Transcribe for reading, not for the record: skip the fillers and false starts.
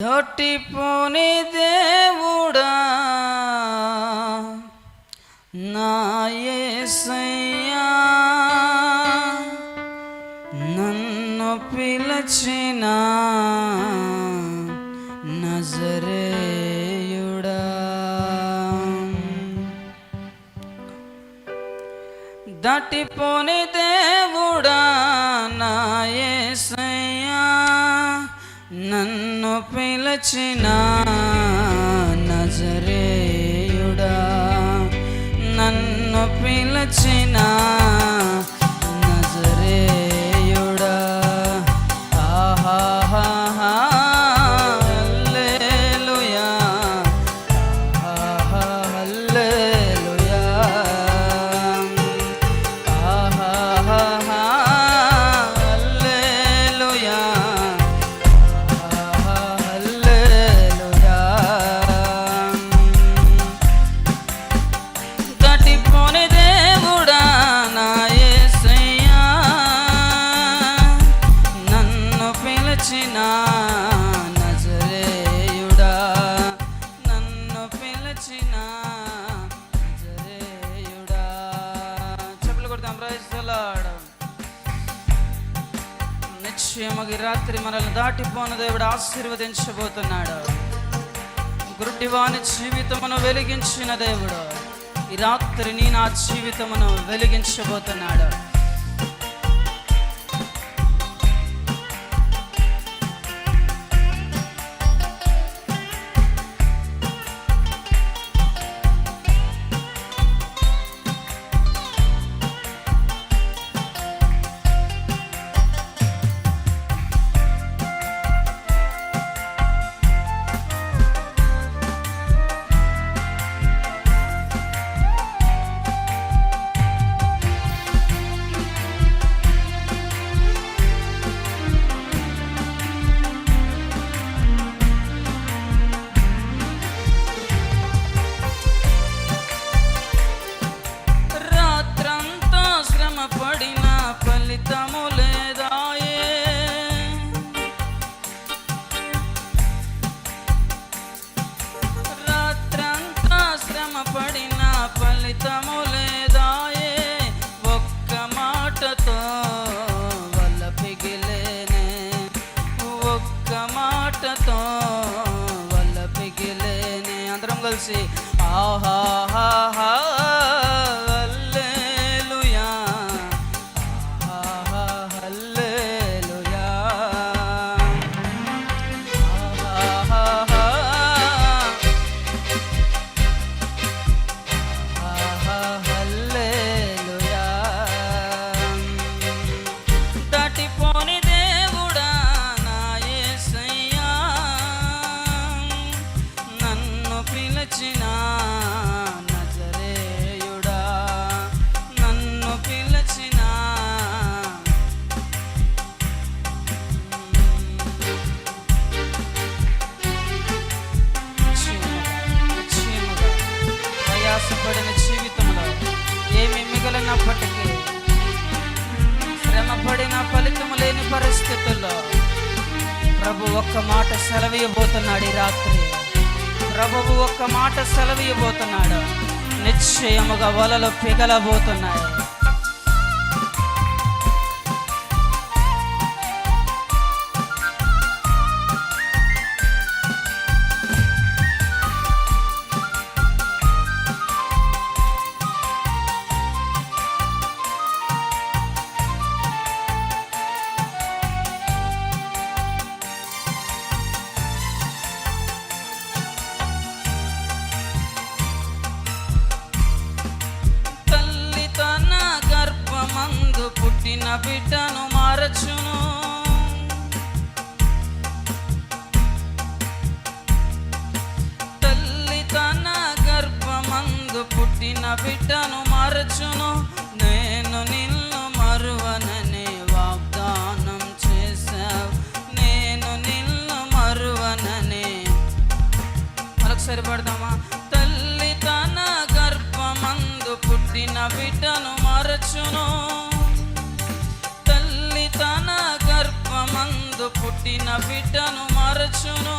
దాటిపోని దేవుడా నా యేసయ్యా, నన్ను పిలచిన నజరేయుడా. దాటిపోని దేవుడా నా యేసయ్యా, నన్ను పిలచిన నజరేయుడా, నన్ను పిలచిన నజరేయుడా. ఆహా హల్లెలూయా, ఆహా హల్లెలూయా, ఆహా హల్లెలూయా, హల్లెలూయా. దాటిపోని దేవుడా నా యేసయ్యా, నన్ను పిలిచిన నజరేయుడా, నన్ను పిలిచిన నజరేయుడా. చెప్పులు కొడతాం. Praise the Lord. నిశ్చయముగా ఈ రాత్రి మనల్ని దాటిపోయిన దేవుడు ఆశీర్వదించబోతున్నాడు. గుడ్డివాని జీవితమును వెలిగించిన దేవుడు ఈ రాత్రి నా జీవితమును వెలిగించబోతున్నాడు. పడిన ఫలితము లేదాయే, రాత్రంతా శ్రమ పడిన ఫలితము లేదాయే. ఒక్క మాటతో వల్ల పిగిలేనే, ఒక్క మాటతో వల్ల పిగిలేనే. అందరం కలిసి ఆహా నజరేయుడా, నన్ను పిలచిన ప్రయాసపడిన జీవితంలో ఏమి మిగిలినప్పటికీ, శ్రమపడిన ఫలితం లేని పరిస్థితుల్లో ప్రభు ఒక్క మాట సెలవీయబోతున్నాడు. ఈ రాత్రి ప్రభువు ఒక్క మాట సెలవీయబోతున్నాడు. నిశ్చయముగా వలలు పిగలబోతున్నాయి. పుట్టిన బిడ్డను మార్చును, తల్లి తన గర్భమందు పుట్టిన బిడ్డను మార్చును. నేను నిన్ను మరువనని వాగ్దానం చేశావు, నేను నిన్ను మరువనని. మరొకసారి పడదామా? తల్లి తన గర్భమందు పుట్టిన బిడ్డను మార్చును, తన గర్భమందు పుట్టిన బిడ్డను మరచును.